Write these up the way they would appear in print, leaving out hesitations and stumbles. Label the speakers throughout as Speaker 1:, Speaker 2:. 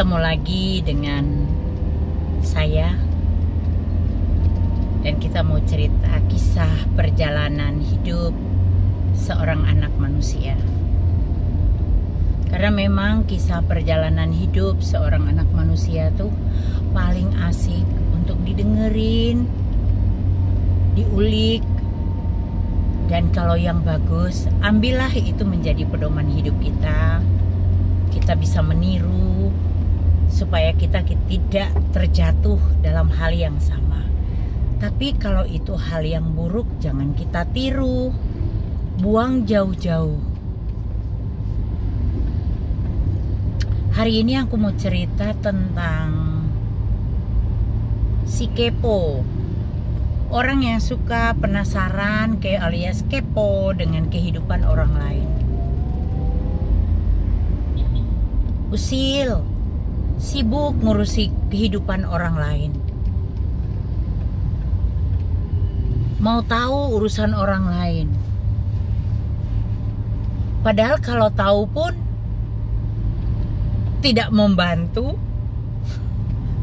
Speaker 1: Ketemu lagi dengan saya, dan kita mau cerita kisah perjalanan hidup seorang anak manusia. Karena memang kisah perjalanan hidup seorang anak manusia tuh paling asik untuk didengerin, diulik, dan kalau yang bagus, ambillah itu menjadi pedoman hidup kita. Kita bisa meniru supaya kita tidak terjatuh dalam hal yang sama. Tapi kalau itu hal yang buruk, jangan kita tiru, buang jauh-jauh. Hari ini aku mau cerita tentang si kepo. Orang yang suka penasaran, alias kepo dengan kehidupan orang lain. Usil, sibuk ngurusi kehidupan orang lain. Mau tahu urusan orang lain. Padahal kalau tahu pun tidak membantu,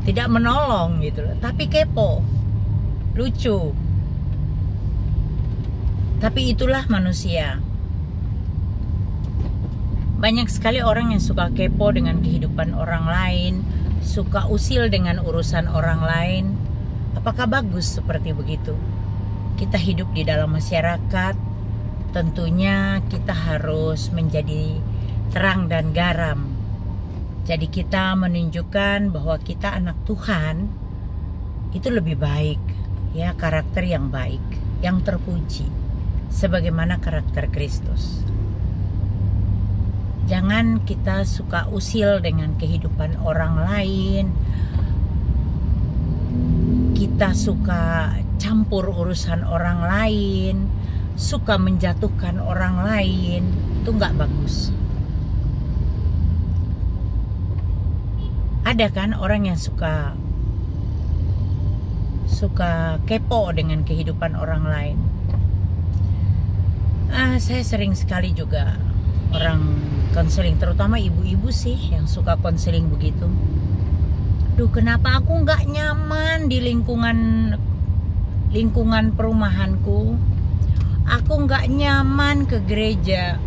Speaker 1: tidak menolong gitu loh. Tapi kepo, lucu. Tapi itulah manusia. Banyak sekali orang yang suka kepo dengan kehidupan orang lain, suka usil dengan urusan orang lain. Apakah bagus seperti begitu? Kita hidup di dalam masyarakat, tentunya kita harus menjadi terang dan garam. Jadi kita menunjukkan bahwa kita anak Tuhan itu lebih baik, ya, karakter yang baik, yang terpuji, sebagaimana karakter Kristus. Jangan kita suka usil dengan kehidupan orang lain. Kita suka campur urusan orang lain, suka menjatuhkan orang lain. Itu nggak bagus. Ada kan orang yang suka kepo dengan kehidupan orang lain. Saya sering sekali juga orang konseling, terutama ibu-ibu sih yang suka konseling begitu. Duh, kenapa aku nggak nyaman di lingkungan perumahanku? Aku nggak nyaman ke gereja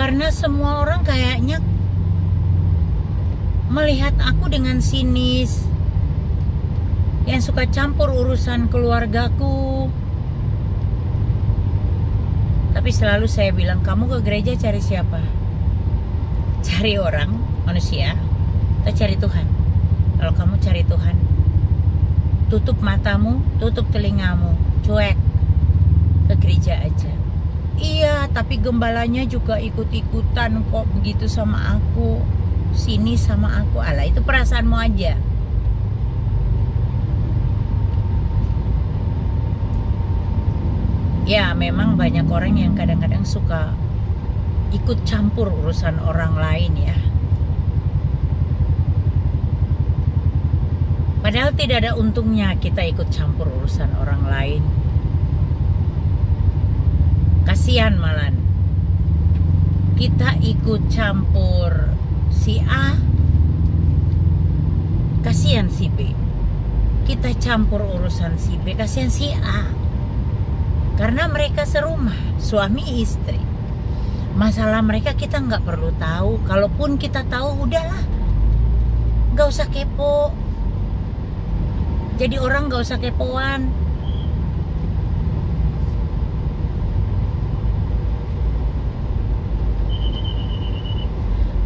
Speaker 1: karena semua orang kayaknya melihat aku dengan sinis, yang suka campur urusan keluargaku. Tapi selalu saya bilang, kamu ke gereja cari siapa? Cari orang, manusia, atau cari Tuhan? Kalau kamu cari Tuhan, tutup matamu, tutup telingamu, cuek, ke gereja aja. Iya, tapi gembalanya juga ikut-ikutan kok begitu sama aku, sini sama aku. Alah, itu perasaanmu aja. Ya, memang banyak orang yang kadang-kadang suka ikut campur urusan orang lain, ya. Padahal tidak ada untungnya kita ikut campur urusan orang lain. Kasihan malah. Kita ikut campur si A, kasihan si B. Kita campur urusan si B, kasihan si A. Karena mereka serumah, suami istri. Masalah mereka kita nggak perlu tahu. Kalaupun kita tahu, udahlah, nggak usah kepo. Jadi orang nggak usah kepoan.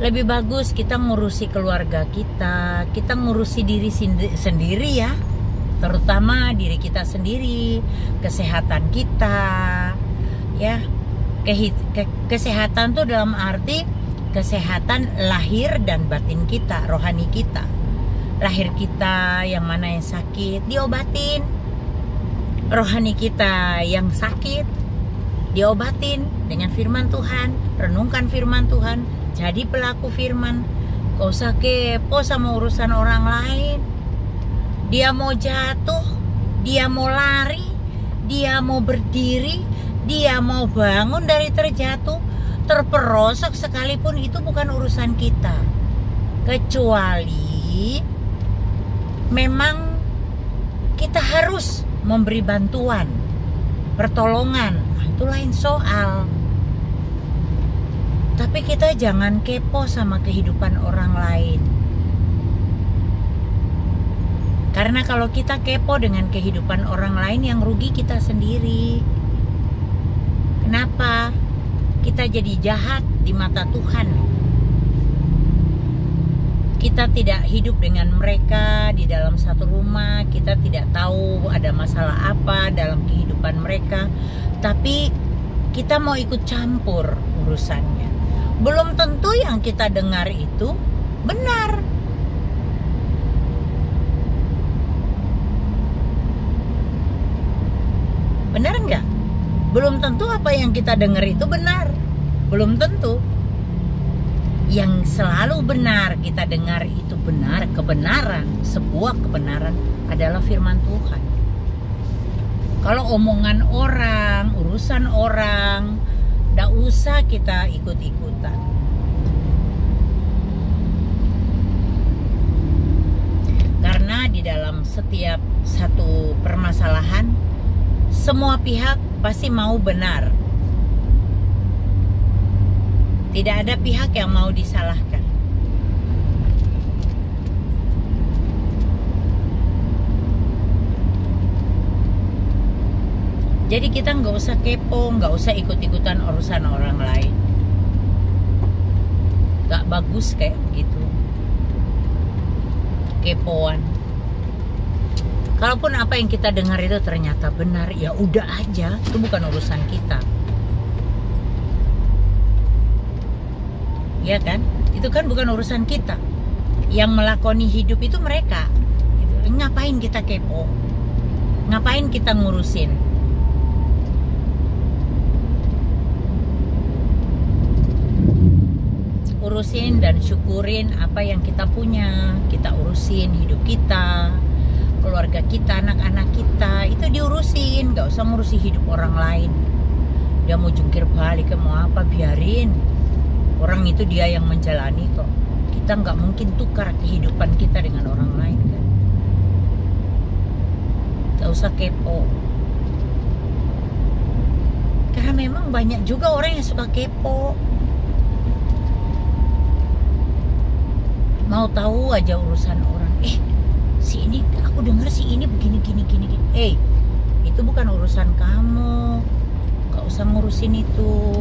Speaker 1: Lebih bagus kita ngurusi keluarga kita, kita ngurusi diri sendiri, ya. Terutama diri kita sendiri, kesehatan kita, ya. Kesehatan tuh dalam arti kesehatan lahir dan batin kita, rohani kita. Lahir kita yang mana yang sakit, diobatin. Rohani kita yang sakit, diobatin dengan firman Tuhan. Renungkan firman Tuhan, jadi pelaku firman. Gak usah kepo sama urusan orang lain. Dia mau jatuh, dia mau lari, dia mau berdiri, dia mau bangun dari terjatuh, terperosok sekalipun, itu bukan urusan kita. Kecuali memang kita harus memberi bantuan, pertolongan, itu lain soal. Tapi kita jangan kepo sama kehidupan orang lain. Karena kalau kita kepo dengan kehidupan orang lain, yang rugi kita sendiri. Kenapa? Kita jadi jahat di mata Tuhan. Kita tidak hidup dengan mereka di dalam satu rumah. Kita tidak tahu ada masalah apa dalam kehidupan mereka. Tapi kita mau ikut campur urusannya. Belum tentu yang kita dengar itu benar. Benar nggak? Belum tentu apa yang kita dengar itu benar. Belum tentu. Yang selalu benar kita dengar itu benar, kebenaran, sebuah kebenaran adalah firman Tuhan. Kalau omongan orang, urusan orang, nggak usah kita ikut-ikutan. Karena di dalam setiap satu permasalahan, semua pihak pasti mau benar. Tidak ada pihak yang mau disalahkan. Jadi kita nggak usah kepo, nggak usah ikut-ikutan urusan orang lain. Nggak bagus kayak begitu. Kepoan. Kalaupun apa yang kita dengar itu ternyata benar, ya udah aja, itu bukan urusan kita. Ya kan? Itu kan bukan urusan kita. Yang melakoni hidup itu mereka. Ngapain kita kepo? Ngapain kita ngurusin? Urusin dan syukurin apa yang kita punya. Kita urusin hidup kita, keluarga kita, anak-anak kita, itu diurusin. Gak usah ngurusi hidup orang lain. Dia mau jungkir balik, mau apa, biarin. Orang itu dia yang menjalani kok. Kita gak mungkin tukar kehidupan kita dengan orang lain kan. Gak usah kepo. Karena memang banyak juga orang yang suka kepo. Mau tahu aja urusan orang. Si ini, aku dengar si ini begini gini. Itu bukan urusan kamu. Gak usah ngurusin itu.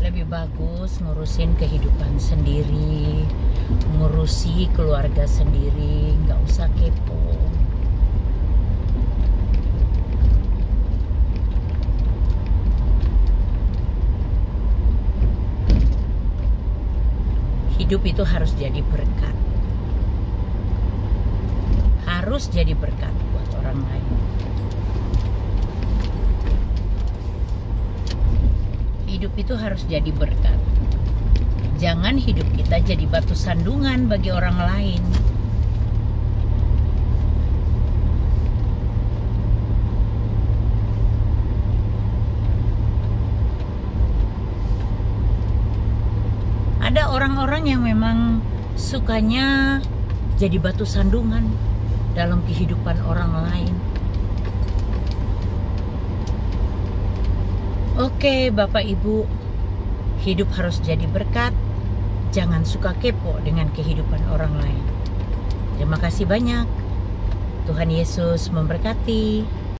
Speaker 1: Lebih bagus ngurusin kehidupan sendiri, ngurusi keluarga sendiri, nggak usah kepo. Hidup itu harus jadi berkat. Harus jadi berkat buat orang lain. Hidup itu harus jadi berkat. Jangan hidup kita jadi batu sandungan bagi orang lain. Ada orang-orang yang memang sukanya jadi batu sandungan dalam kehidupan orang lain. Oke, Bapak Ibu, hidup harus jadi berkat. Jangan suka kepo dengan kehidupan orang lain. Terima kasih banyak. Tuhan Yesus memberkati.